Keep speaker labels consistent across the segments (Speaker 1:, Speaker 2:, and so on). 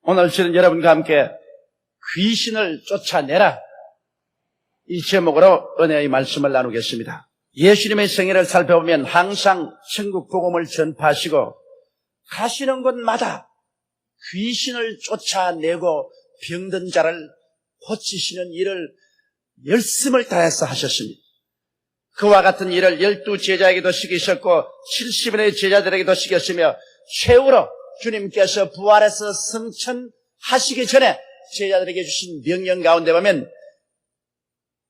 Speaker 1: 오늘 저는 여러분과 함께 귀신을 쫓아내라, 이 제목으로 은혜의 말씀을 나누겠습니다. 예수님의 생애를 살펴보면 항상 천국 복음을 전파하시고 가시는 곳마다 귀신을 쫓아내고 병든 자를 고치시는 일을 열심을 다해서 하셨습니다. 그와 같은 일을 12제자에게도 시키셨고 70인의 제자들에게도 시켰으며 최후로 주님께서 부활해서 승천하시기 전에 제자들에게 주신 명령 가운데 보면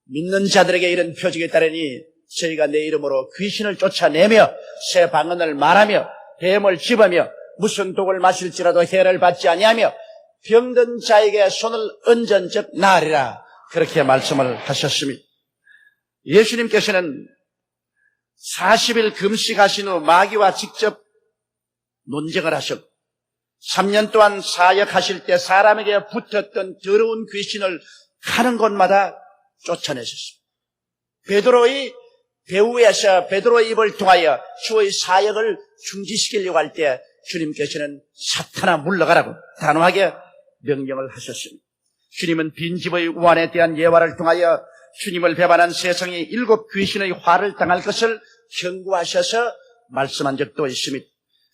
Speaker 1: 믿는 자들에게 이런 표적이 따르니 저희가 내 이름으로 귀신을 쫓아내며 새 방언을 말하며 뱀을 집으며 무슨 독을 마실지라도 해를 받지 아니하며 병든 자에게 손을 얹은 즉 나으리라, 그렇게 말씀을 하셨습니다. 예수님께서는 40일 금식하신 후 마귀와 직접 논쟁을 하셨고 3년 동안 사역하실 때 사람에게 붙었던 더러운 귀신을 가는 곳마다 쫓아내셨습니다. 베드로의 배후에서 베드로의 입을 통하여 주의 사역을 중지시키려고 할 때 주님께서는 사탄아 물러가라고 단호하게 명령을 하셨습니다. 주님은 빈집의 우환에 대한 예화를 통하여 주님을 배반한 세상이 7 귀신의 화를 당할 것을 경고하셔서 말씀한 적도 있습니다.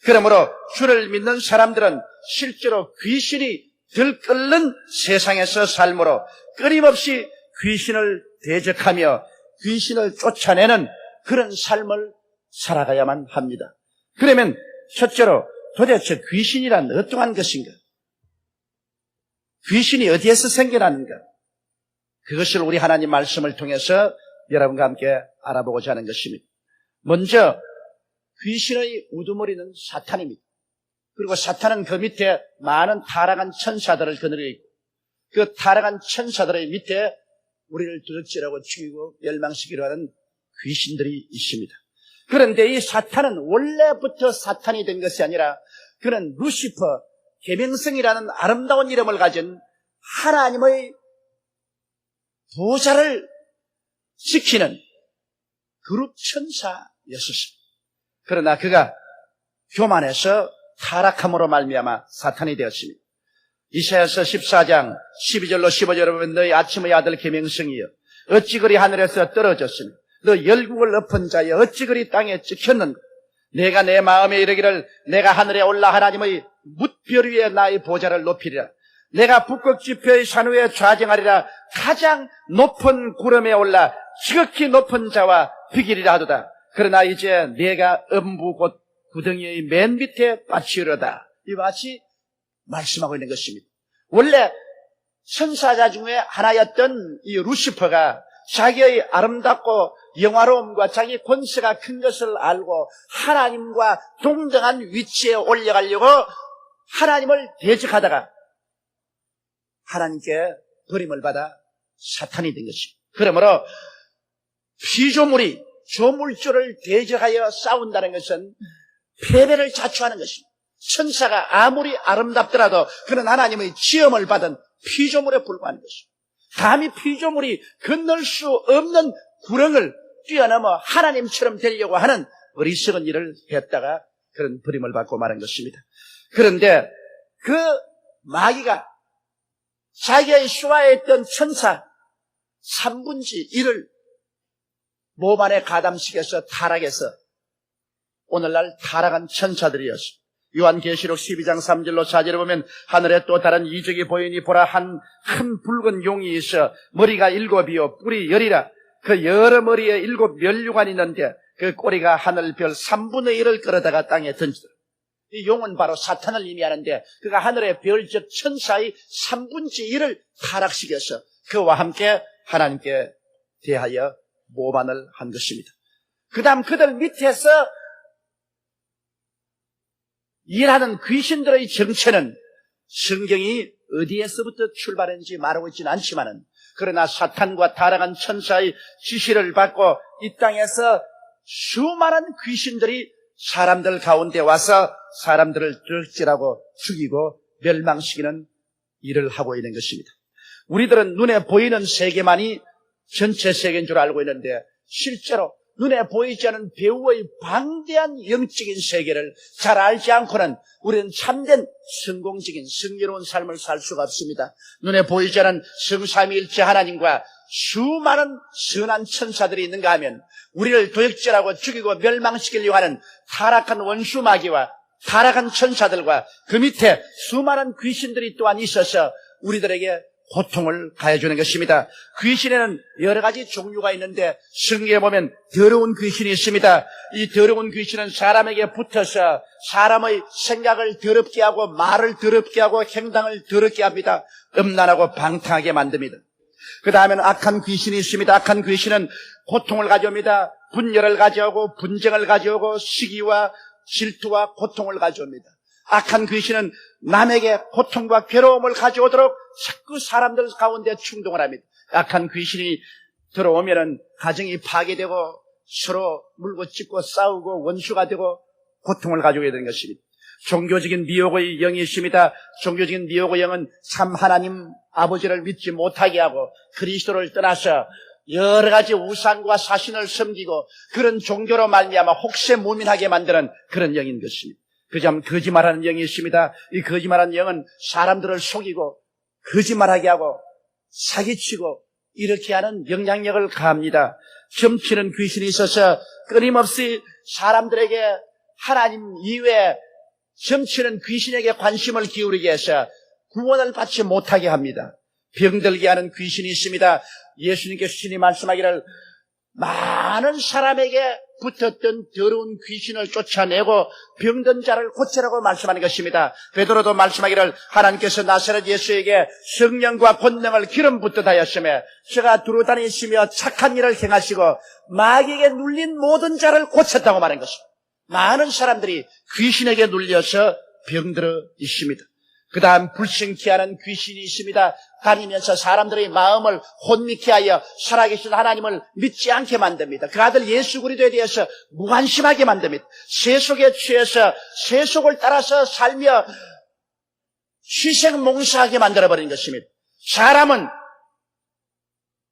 Speaker 1: 그러므로 주를 믿는 사람들은 실제로 귀신이 들끓는 세상에서 삶으로 끊임없이 귀신을 대적하며 귀신을 쫓아내는 그런 삶을 살아가야만 합니다. 그러면 첫째로 도대체 귀신이란 어떠한 것인가? 귀신이 어디에서 생겨나는가? 그것을 우리 하나님 말씀을 통해서 여러분과 함께 알아보고자 하는 것입니다. 먼저 귀신의 우두머리는 사탄입니다. 그리고 사탄은 그 밑에 많은 타락한 천사들을 거느리고 있고 그 타락한 천사들의 밑에 우리를 도둑질하고 죽이고 멸망시키려 하는 귀신들이 있습니다. 그런데 이 사탄은 원래부터 사탄이 된 것이 아니라 그는 루시퍼, 계명성이라는 아름다운 이름을 가진 하나님의 보좌를 지키는 그룹 천사였습니다. 그러나 그가 교만해서 타락함으로 말미암아 사탄이 되었습니다. 이사야서 14장 12절로 15절에 보면 너희 아침의 아들 계명성이여 어찌 그리 하늘에서 떨어졌으며 너 열국을 엎은 자여 어찌 그리 땅에 찍혔는가. 내가 내 마음에 이르기를 내가 하늘에 올라 하나님의 뭇별 위에 나의 보좌를 높이리라. 내가 북극 지표의 산 위에 좌정하리라. 가장 높은 구름에 올라 지극히 높은 자와 비기리라 하도다. 그러나 이제 내가 음부 곧 구덩이의 맨 밑에 빠치려다. 이와 같이 말씀하고 있는 것입니다. 원래 천사자 중에 하나였던 이 루시퍼가 자기의 아름답고 영화로움과 자기 권세가 큰 것을 알고 하나님과 동등한 위치에 올려가려고 하나님을 대적하다가 하나님께 버림을 받아 사탄이 된 것입니다. 그러므로 피조물이 조물주를 대적하여 싸운다는 것은 패배를 자초하는 것입니다. 천사가 아무리 아름답더라도 그는 하나님의 지음을 받은 피조물에 불과한 것입니다. 감히 피조물이 건널 수 없는 구렁을 뛰어넘어 하나님처럼 되려고 하는 어리석은 일을 했다가 그런 버림을 받고 말한 것입니다. 그런데 그 마귀가 자기의 수하에 있던 천사 3분의 1을 몸 안에 가담시켜서 타락해서 오늘날 타락한 천사들이었습니다. 요한계시록 12장 3절로 4절에 보면 하늘에 또 다른 이적이 보이니 보라 한 큰 붉은 용이 있어 머리가 7이요 뿔이 10이라. 그 여러 머리에 7 면류관이 있는데 그 꼬리가 하늘 별 3분의 1을 끌어다가 땅에 던지더라. 이 용은 바로 사탄을 의미하는데 그가 하늘의 별적 천사의 3분의 1을 타락시켜서 그와 함께 하나님께 대하여 모반을 한 것입니다. 그 다음 그들 밑에서 일하는 귀신들의 정체는 성경이 어디에서부터 출발했는지 말하고 있지는 않지만은 그러나 사탄과 타락한 천사의 지시를 받고 이 땅에서 수많은 귀신들이 사람들 가운데 와서 사람들을 드럭질하고 죽이고 멸망시키는 일을 하고 있는 것입니다. 우리들은 눈에 보이는 세계만이 전체 세계인 줄 알고 있는데 실제로 눈에 보이지 않는 배우의 방대한 영적인 세계를 잘 알지 않고는 우리는 참된 성공적인 승리로운 삶을 살 수가 없습니다. 눈에 보이지 않는 성삼위일체 하나님과 수많은 선한 천사들이 있는가 하면 우리를 도역질하고 죽이고 멸망시키려고 하는 타락한 원수 마귀와 타락한 천사들과 그 밑에 수많은 귀신들이 또한 있어서 우리들에게 고통을 가해주는 것입니다. 귀신에는 여러 가지 종류가 있는데 성경에 보면 더러운 귀신이 있습니다. 이 더러운 귀신은 사람에게 붙어서 사람의 생각을 더럽게 하고 말을 더럽게 하고 행동을 더럽게 합니다. 음란하고 방탕하게 만듭니다. 그 다음에는 악한 귀신이 있습니다. 악한 귀신은 고통을 가져옵니다. 분열을 가져오고 분쟁을 가져오고 시기와 질투와 고통을 가져옵니다. 악한 귀신은 남에게 고통과 괴로움을 가져오도록 자꾸 사람들 가운데 충동을 합니다. 악한 귀신이 들어오면은 가정이 파괴되고 서로 물고 찢고 싸우고 원수가 되고 고통을 가져오게 되는 것입니다. 종교적인 미혹의 영이 있습니다. 종교적인 미혹의 영은 참 하나님 아버지를 믿지 못하게 하고 그리스도를 떠나서 여러 가지 우상과 사신을 섬기고 그런 종교로 말미암아 혹세무민하게 만드는 그런 영인 것입니다. 그저 거짓말하는 영이 있습니다. 이 거짓말하는 영은 사람들을 속이고 거짓말하게 하고 사기치고 이렇게 하는 영향력을 가합니다. 점치는 귀신이 있어서 끊임없이 사람들에게 하나님 이외에 점치는 귀신에게 관심을 기울이게 해서 구원을 받지 못하게 합니다. 병들게 하는 귀신이 있습니다. 예수님께서 신이 말씀하기를 많은 사람에게 붙었던 더러운 귀신을 쫓아내고 병든 자를 고치라고 말씀하는 것입니다. 베드로도 말씀하기를 하나님께서 나사렛 예수에게 성령과 권능을 기름 붓듯 하였으며 저가 두루 다니시며 착한 일을 행하시고 마귀에게 눌린 모든 자를 고쳤다고 말한 것입니다. 많은 사람들이 귀신에게 눌려서 병들어 있습니다. 그 다음 불신케 하는 귀신이 있습니다. 다니면서 사람들의 마음을 혼미케 하여 살아계신 하나님을 믿지 않게 만듭니다. 그 아들 예수 그리스도에 대해서 무관심하게 만듭니다. 세속에 취해서 세속을 따라서 살며 희생몽사하게 만들어버린 것입니다. 사람은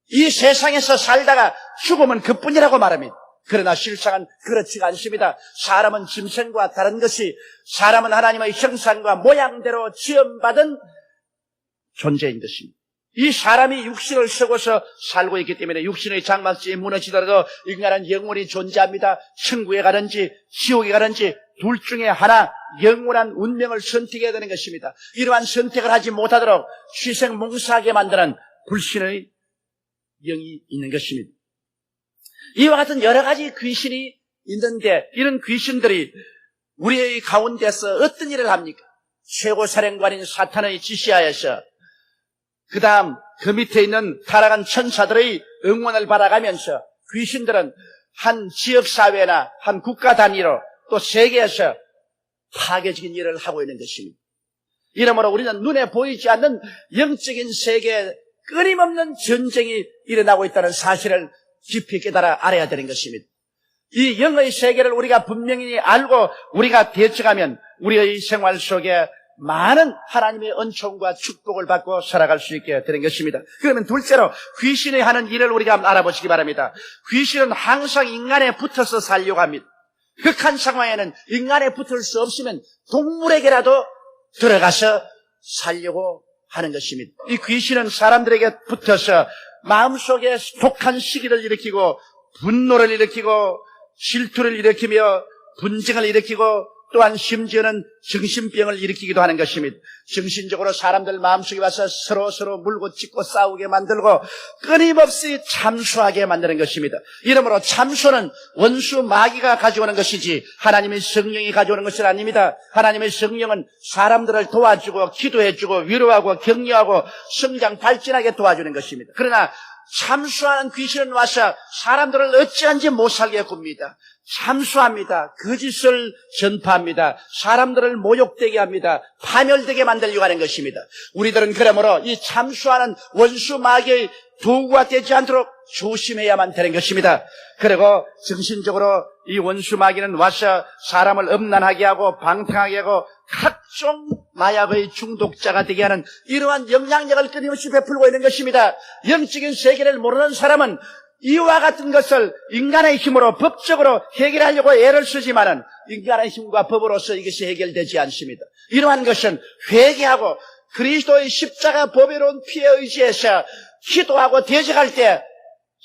Speaker 1: 이 세상에서 살다가 죽으면 그뿐이라고 말합니다. 그러나 실상은 그렇지가 않습니다. 사람은 짐승과 다른 것이 사람은 하나님의 형상과 모양대로 지음받은 존재인 것입니다. 이 사람이 육신을 쓰고서 살고 있기 때문에 육신의 장막지에 무너지더라도 인간은 영원히 존재합니다. 천국에 가든지 지옥에 가든지 둘 중에 하나 영원한 운명을 선택해야 되는 것입니다. 이러한 선택을 하지 못하도록 희생몽사하게 만드는 불신의 영이 있는 것입니다. 이와 같은 여러 가지 귀신이 있는데 이런 귀신들이 우리의 가운데서 어떤 일을 합니까? 최고사령관인 사탄의 지시하여서 그 다음 그 밑에 있는 타락한 천사들의 응원을 받아가면서 귀신들은 한 지역사회나 한 국가 단위로 또 세계에서 파괴적인 일을 하고 있는 것입니다. 이러므로 우리는 눈에 보이지 않는 영적인 세계에 끊임없는 전쟁이 일어나고 있다는 사실을 깊이 깨달아 알아야 되는 것입니다. 이 영의 세계를 우리가 분명히 알고 우리가 대처하면 우리의 생활 속에 많은 하나님의 은총과 축복을 받고 살아갈 수 있게 되는 것입니다. 그러면 둘째로 귀신이 하는 일을 우리가 알아보시기 바랍니다. 귀신은 항상 인간에 붙어서 살려고 합니다. 극한 상황에는 인간에 붙을 수 없으면 동물에게라도 들어가서 살려고 하는 것입니다. 이 귀신은 사람들에게 붙어서 마음속에 독한 시기를 일으키고 분노를 일으키고 질투를 일으키며 분쟁을 일으키고 또한 심지어는 정신병을 일으키기도 하는 것입니다. 정신적으로 사람들 마음속에 와서 서로 물고 찢고 싸우게 만들고 끊임없이 참수하게 만드는 것입니다. 이러므로 참수는 원수 마귀가 가져오는 것이지 하나님의 성령이 가져오는 것은 아닙니다. 하나님의 성령은 사람들을 도와주고 기도해주고 위로하고 격려하고 성장 발전하게 도와주는 것입니다. 그러나 참수하는 귀신은 와서 사람들을 어찌한지 못 살게 굽니다. 참수합니다. 거짓을 전파합니다. 사람들을 모욕되게 합니다. 파멸되게 만들려고 하는 것입니다. 우리들은 그러므로 이 참수하는 원수 마귀의 도구가 되지 않도록 조심해야만 되는 것입니다. 그리고 정신적으로 이 원수 마귀는 와서 사람을 음란하게 하고 방탕하게 하고 각종 마약의 중독자가 되게 하는 이러한 영향력을 끊임없이 베풀고 있는 것입니다. 영적인 세계를 모르는 사람은 이와 같은 것을 인간의 힘으로 법적으로 해결하려고 애를 쓰지만은 인간의 힘과 법으로서 이것이 해결되지 않습니다. 이러한 것은 회개하고 그리스도의 십자가 보배로운 피에 의지해서 기도하고 대적할 때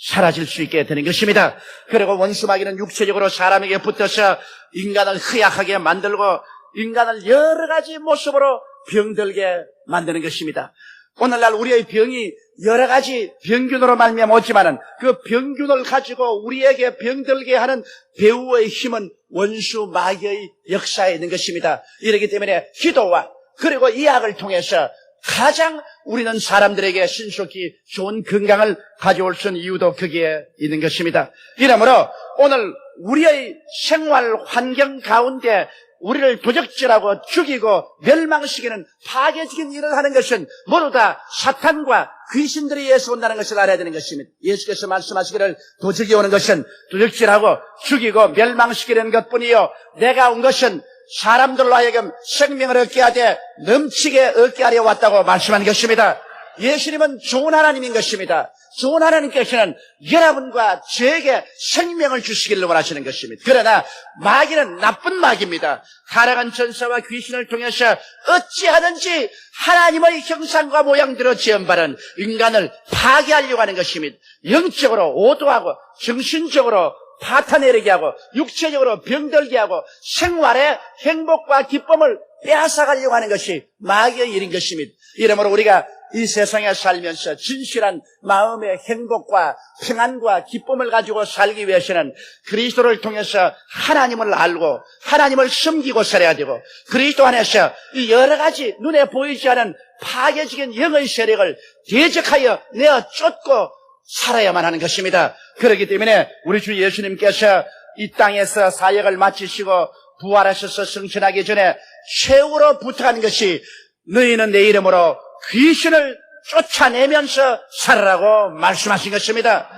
Speaker 1: 사라질 수 있게 되는 것입니다. 그리고 원수마귀는 육체적으로 사람에게 붙어서 인간을 허약하게 만들고 인간을 여러 가지 모습으로 병들게 만드는 것입니다. 오늘날 우리의 병이 여러 가지 병균으로 말미암아 오지만은 그 병균을 가지고 우리에게 병들게 하는 배후의 힘은 원수 마귀의 역사에 있는 것입니다. 이렇기 때문에 기도와 그리고 이 약을 통해서 가장 우리는 사람들에게 신속히 좋은 건강을 가져올 수 있는 이유도 거기에 있는 것입니다. 이러므로 오늘 우리의 생활 환경 가운데 우리를 도적질하고 죽이고 멸망시키는 파괴적인 일을 하는 것은 모두 다 사탄과 귀신들이 의해서 온다는 것을 알아야 되는 것입니다. 예수께서 말씀하시기를 도적이 오는 것은 도적질하고 죽이고 멸망시키는 것뿐이요 내가 온 것은 사람들로 하여금 생명을 얻게 하되 넘치게 얻게 하려 왔다고 말씀한 것입니다. 예수님은 좋은 하나님인 것입니다. 좋은 하나님께서는 여러분과 저에게 생명을 주시기를 원하시는 것입니다. 그러나 마귀는 나쁜 마귀입니다. 타락한 전사와 귀신을 통해서 어찌하든지 하나님의 형상과 모양대로 지음받은 인간을 파괴하려고 하는 것입니다. 영적으로 오도하고 정신적으로 파탄내리게 하고 육체적으로 병들게 하고 생활의 행복과 기쁨을 빼앗아가려고 하는 것이 마귀의 일인 것입니다. 이러므로 우리가 이 세상에 살면서 진실한 마음의 행복과 평안과 기쁨을 가지고 살기 위해서는 그리스도를 통해서 하나님을 알고 하나님을 섬기고 살아야 되고 그리스도 안에서 이 여러 가지 눈에 보이지 않은 파괴적인 영의 세력을 대적하여 내어 쫓고 살아야만 하는 것입니다. 그렇기 때문에 우리 주 예수님께서 이 땅에서 사역을 마치시고 부활하셔서 승천하기 전에 최후로 부탁한 것이 너희는 내 이름으로 귀신을 쫓아내면서 살아라고 말씀하신 것입니다.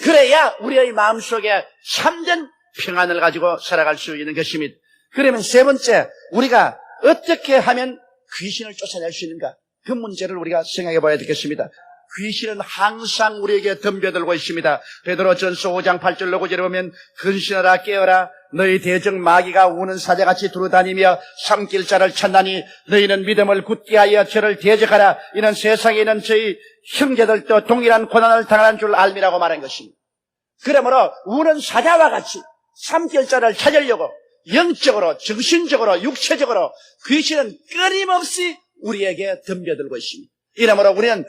Speaker 1: 그래야 우리의 마음속에 참된 평안을 가지고 살아갈 수 있는 것입니다. 그러면 세 번째, 우리가 어떻게 하면 귀신을 쫓아낼 수 있는가? 그 문제를 우리가 생각해 봐야 되겠습니다. 귀신은 항상 우리에게 덤벼들고 있습니다. 베드로전서 5장 8절로 9절에 보면 근신하라 깨어라 너희 대적 마귀가 우는 사자같이 두루다니며 삼킬 자를 찾나니 너희는 믿음을 굳게 하여 저를 대적하라. 이는 세상에 있는 저희 형제들도 동일한 고난을 당하는 줄 알미라고 말한 것입니다. 그러므로 우는 사자와 같이 삼킬 자를 찾으려고 영적으로 정신적으로 육체적으로 귀신은 끊임없이 우리에게 덤벼들고 있습니다. 이러므로 우리는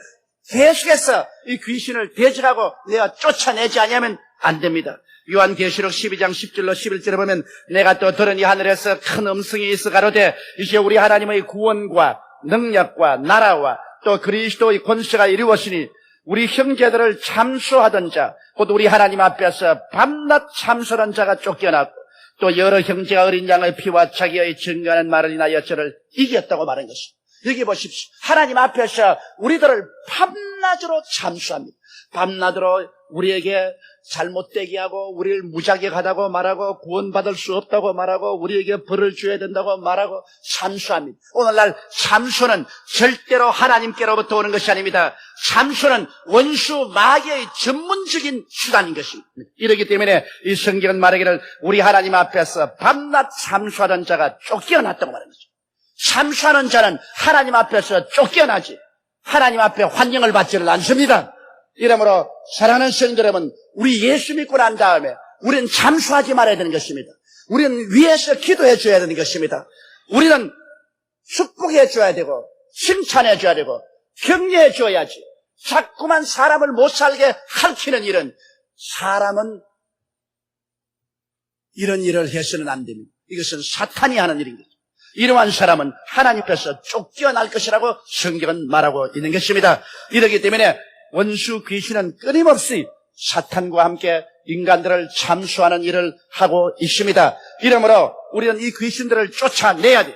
Speaker 1: 계속해서 이 귀신을 대적하고 내가 쫓아내지 않으면 안 됩니다. 요한계시록 12장 10절로 11절에 보면 내가 또 들으니 하늘에서 큰 음성이 있어 가로되 이제 우리 하나님의 구원과 능력과 나라와 또 그리스도의 권세가 이루어지니 우리 형제들을 참수하던 자 곧 우리 하나님 앞에서 밤낮 참수하는 자가 쫓겨났고 또 여러 형제가 어린 양의 피와 자기의 증거하는 말을 인하여 저를 이겼다고 말한 것입니다. 여기 보십시오. 하나님 앞에서 우리들을 밤낮으로 참수합니다. 밤낮으로 우리에게 잘못되게 하고 우리를 무자격하다고 말하고 구원받을 수 없다고 말하고 우리에게 벌을 줘야 된다고 말하고 참수합니다. 오늘날 참수는 절대로 하나님께로부터 오는 것이 아닙니다. 참수는 원수 마귀의 전문적인 수단인 것입니다. 이렇기 때문에 이 성경은 말하기를 우리 하나님 앞에서 밤낮 참수하던 자가 쫓겨났다고 말하는 거죠. 참수하는 자는 하나님 앞에서 쫓겨나지 하나님 앞에 환영을 받지를 않습니다. 이러므로 사랑하는 성도 여러분, 우리 예수 믿고 난 다음에 우리는 참수하지 말아야 되는 것입니다. 우리는 위에서 기도해 줘야 되는 것입니다. 우리는 축복해 줘야 되고 칭찬해 줘야 되고 격려해 줘야지. 자꾸만 사람을 못 살게 할퀴는 일은 사람은 이런 일을 해서는 안 됩니다. 이것은 사탄이 하는 일인 거죠. 이러한 사람은 하나님 앞에서 쫓겨날 것이라고 성경은 말하고 있는 것입니다. 이렇기 때문에 원수 귀신은 끊임없이 사탄과 함께 인간들을 참수하는 일을 하고 있습니다. 이러므로 우리는 이 귀신들을 쫓아내야 돼.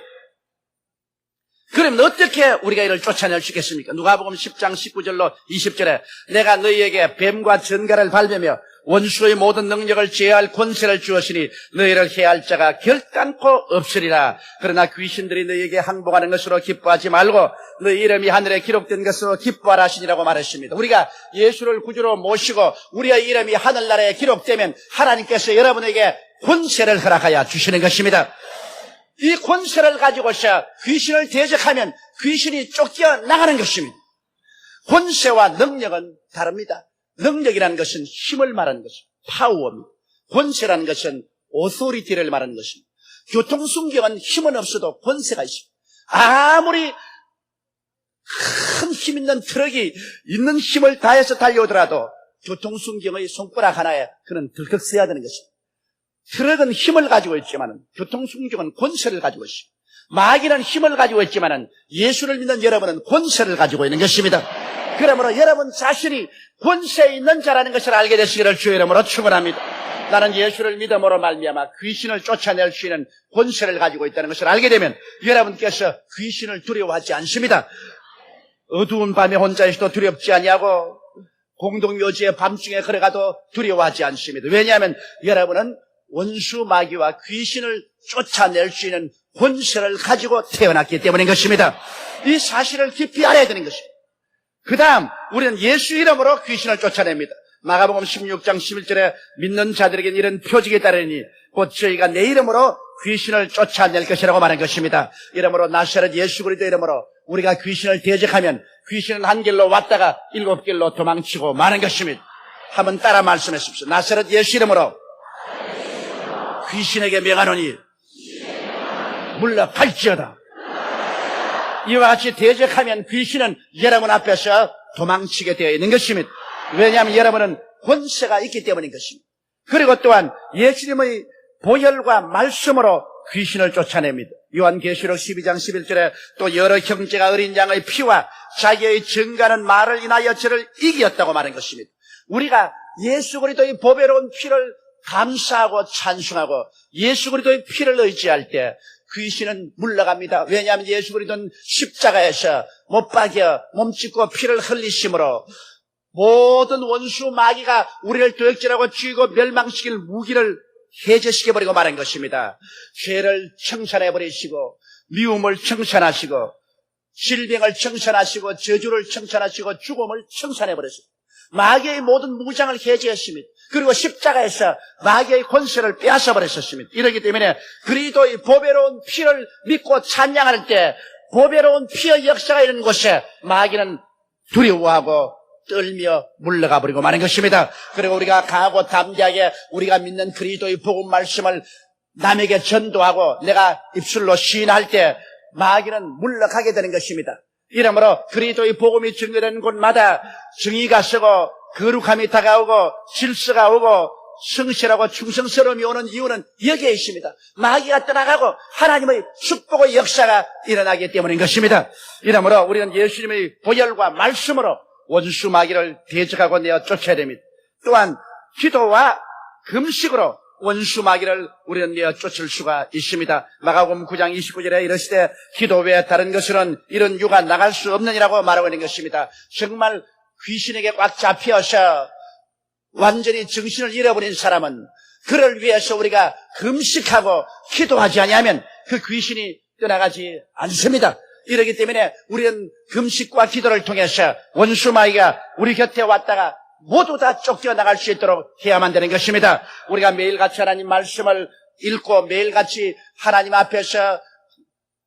Speaker 1: 그러면 어떻게 우리가 이를 쫓아낼 수 있겠습니까? 누가복음 10장 19절로 20절에 내가 너희에게 뱀과 전갈을 밟으며 원수의 모든 능력을 제어할 권세를 주었으니 너희를 해할 자가 결단코 없으리라. 그러나 귀신들이 너희에게 항복하는 것으로 기뻐하지 말고 너희 이름이 하늘에 기록된 것으로 기뻐하라 하시니라고 말했습니다. 우리가 예수를 구주로 모시고 우리의 이름이 하늘나라에 기록되면 하나님께서 여러분에게 권세를 허락하여 주시는 것입니다. 이 권세를 가지고서 귀신을 대적하면 귀신이 쫓겨나가는 것입니다. 권세와 능력은 다릅니다. 능력이라는 것은 힘을 말하는 것입니다. 파워입니다. 권세라는 것은 오토리티를 말하는 것입니다. 교통순경은 힘은 없어도 권세가 있습니다. 아무리 큰 힘 있는 트럭이 있는 힘을 다해서 달려오더라도 교통순경의 손가락 하나에 그는 덜컥 서야 되는 것입니다. 트럭은 힘을 가지고 있지만 교통순경은 권세를 가지고 있습니다. 마귀는 힘을 가지고 있지만 예수를 믿는 여러분은 권세를 가지고 있는 것입니다. 그러므로 여러분 자신이 권세 있는 자라는 것을 알게 되시기를 주의 이름으로 축원합니다. 나는 예수를 믿음으로 말미암아 귀신을 쫓아낼 수 있는 권세를 가지고 있다는 것을 알게 되면 여러분께서 귀신을 두려워하지 않습니다. 어두운 밤에 혼자 있어도 두렵지 아니하고 공동묘지에 밤중에 걸어가도 두려워하지 않습니다. 왜냐하면 여러분은 원수 마귀와 귀신을 쫓아낼 수 있는 권세를 가지고 태어났기 때문인 것입니다. 이 사실을 깊이 알아야 되는 것입니다. 그 다음 우리는 예수 이름으로 귀신을 쫓아냅니다. 마가복음 16장 11절에 믿는 자들에게는 이런 표징이 따르니 곧 저희가 내 이름으로 귀신을 쫓아낼 것이라고 말한 것입니다. 이름으로 나사렛 예수 그리스도 이름으로 우리가 귀신을 대적하면 귀신은 한 길로 왔다가 7길로 도망치고 마는 것입니다. 한번 따라 말씀하십시오. 나사렛 예수 이름으로 귀신에게 명하노니 물러갈지어다. 이와 같이 대적하면 귀신은 여러분 앞에서 도망치게 되어 있는 것입니다. 왜냐하면 여러분은 권세가 있기 때문인 것입니다. 그리고 또한 예수님의 보혈과 말씀으로 귀신을 쫓아냅니다. 요한계시록 12장 11절에 또 여러 형제가 어린 양의 피와 자기의 증가하는 말을 인하여 저를 이겼다고 말한 것입니다. 우리가 예수 그리스도의 보배로운 피를 감사하고 찬송하고 예수 그리스도의 피를 의지할 때 귀신은 물러갑니다. 왜냐하면 예수 그리스도는 십자가에서 못 박여 몸짓고 피를 흘리심으로 모든 원수 마귀가 우리를 도역질하고 죽이고 멸망시킬 무기를 해제시켜버리고 말한 것입니다. 죄를 청산해버리시고 미움을 청산하시고 질병을 청산하시고 저주를 청산하시고 죽음을 청산해버렸습니다. 마귀의 모든 무장을 해제했습니다. 그리고 십자가에서 마귀의 권세를 빼앗아버렸었습니다. 이렇기 때문에 그리스도의 보배로운 피를 믿고 찬양할 때 보배로운 피의 역사가 있는 곳에 마귀는 두려워하고 떨며 물러가 버리고 마는 것입니다. 그리고 우리가 강하고 담대하게 우리가 믿는 그리스도의 복음 말씀을 남에게 전도하고 내가 입술로 시인할 때 마귀는 물러가게 되는 것입니다. 이러므로 그리스도의 복음이 증거되는 곳마다 정의가 서고 거룩함이 다가오고 질서가 오고 성실하고 충성스러움이 오는 이유는 여기에 있습니다. 마귀가 떠나가고 하나님의 축복의 역사가 일어나기 때문인 것입니다. 이러므로 우리는 예수님의 보혈과 말씀으로 원수 마귀를 대적하고 내어 쫓아야 됩니다. 또한 기도와 금식으로 원수 마귀를 우리는 내어 쫓을 수가 있습니다. 마가복음 9장 29절에 이르시되 기도 외에 다른 것으로는 이런 유가 나갈 수 없느니라고 말하고 있는 것입니다. 정말 귀신에게 꽉 잡혀서 완전히 정신을 잃어버린 사람은 그를 위해서 우리가 금식하고 기도하지 아니하면 그 귀신이 떠나가지 않습니다. 이러기 때문에 우리는 금식과 기도를 통해서 원수 마귀가 우리 곁에 왔다가 모두 다 쫓겨나갈 수 있도록 해야만 되는 것입니다. 우리가 매일같이 하나님 말씀을 읽고 매일같이 하나님 앞에서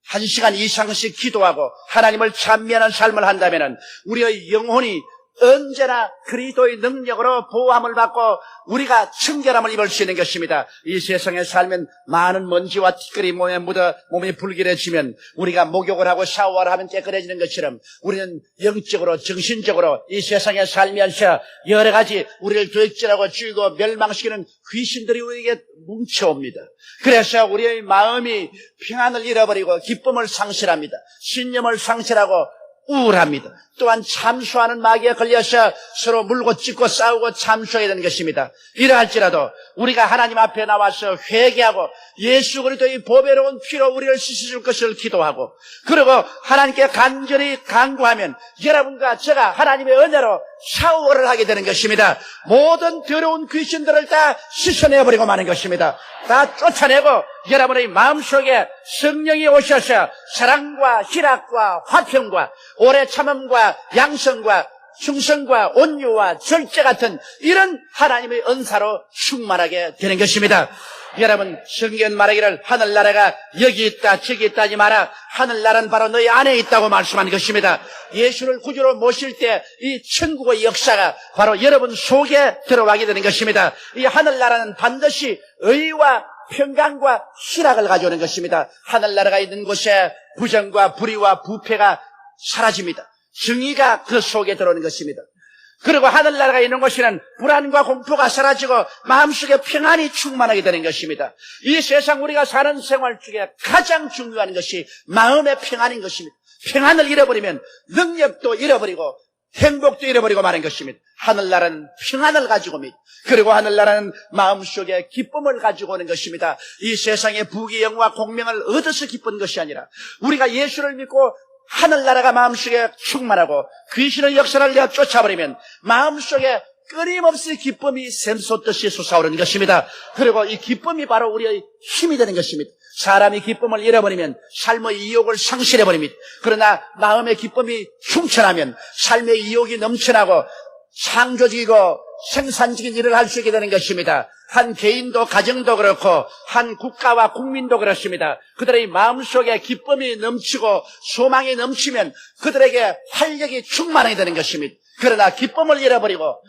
Speaker 1: 1시간 이상씩 기도하고 하나님을 찬미하는 삶을 한다면 우리의 영혼이 언제나 그리스도의 능력으로 보호함을 받고 우리가 청결함을 입을 수 있는 것입니다. 이 세상에 살면 많은 먼지와 티끌이 몸에 묻어 몸이 불길해지면 우리가 목욕을 하고 샤워를 하면 깨끗해지는 것처럼 우리는 영적으로 정신적으로 이 세상에 살면서 여러 가지 우리를 도둑질하고 죽이고 멸망시키는 귀신들이 우리에게 뭉쳐옵니다. 그래서 우리의 마음이 평안을 잃어버리고 기쁨을 상실합니다. 신념을 상실하고 우울합니다. 또한 참수하는 마귀에 걸려서 서로 물고 찢고 싸우고 참수해야 되는 것입니다. 이러할지라도 우리가 하나님 앞에 나와서 회개하고 예수 그리스도의 보배로운 피로 우리를 씻어줄 것을 기도하고, 그리고 하나님께 간절히 간구하면 여러분과 제가 하나님의 은혜로 샤워를 하게 되는 것입니다. 모든 더러운 귀신들을 다 씻어내버리고 마는 것입니다. 다 쫓아내고 여러분의 마음속에 성령이 오셔서 사랑과 희락과 화평과 오래 참음과 양성과 충성과 온유와 절제 같은 이런 하나님의 은사로 충만하게 되는 것입니다. 여러분, 성경 말하기를 하늘나라가 여기 있다 저기 있다 하지 마라. 하늘나라는 바로 너희 안에 있다고 말씀한 것입니다. 예수를 구주로 모실 때 이 천국의 역사가 바로 여러분 속에 들어가게 되는 것입니다. 이 하늘나라는 반드시 의와 평강과 희락을 가져오는 것입니다. 하늘나라가 있는 곳에 부정과 불의와 부패가 사라집니다. 정의가 그 속에 들어오는 것입니다. 그리고 하늘나라가 있는 곳에는 불안과 공포가 사라지고 마음속에 평안이 충만하게 되는 것입니다. 이 세상 우리가 사는 생활 중에 가장 중요한 것이 마음의 평안인 것입니다. 평안을 잃어버리면 능력도 잃어버리고 행복도 잃어버리고 마는 것입니다. 하늘나라는 평안을 가지고 옵니다. 그리고 하늘나라는 마음속에 기쁨을 가지고 오는 것입니다. 이 세상의 부귀영화 공명을 얻어서 기쁜 것이 아니라 우리가 예수를 믿고 하늘나라가 마음속에 충만하고 귀신의 역사를 내어 쫓아버리면 마음속에 끊임없이 기쁨이 샘솟듯이 솟아오르는 것입니다. 그리고 이 기쁨이 바로 우리의 힘이 되는 것입니다. 사람이 기쁨을 잃어버리면 삶의 이욕을 상실해버립니다. 그러나 마음의 기쁨이 충천하면 삶의 이욕이 넘쳐나고 창조적이고 생산적인 일을 할 수 있게 되는 것입니다. 한 개인도 가정도 그렇고 한 국가와 국민도 그렇습니다. 그들의 마음속에 기쁨이 넘치고 소망이 넘치면 그들에게 활력이 충만하게 되는 것입니다. 그러나 기쁨을 잃어버리고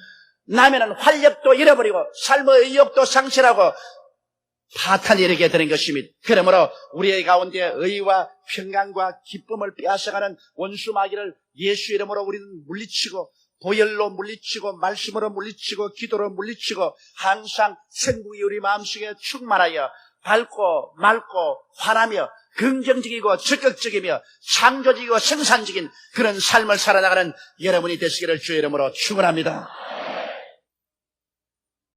Speaker 1: 나면은 활력도 잃어버리고 삶의 의욕도 상실하고 파탄이 이르게 되는 것입니다. 그러므로 우리의 가운데 의와 평강과 기쁨을 빼앗아가는 원수 마귀를 예수 이름으로 우리는 물리치고 보혈로 물리치고 말씀으로 물리치고 기도로 물리치고 항상 생국이 우리 마음속에 충만하여 밝고 맑고 환하며 긍정적이고 적극적이며 창조적이고 생산적인 그런 삶을 살아나가는 여러분이 되시기를 주의 이름으로 축원합니다.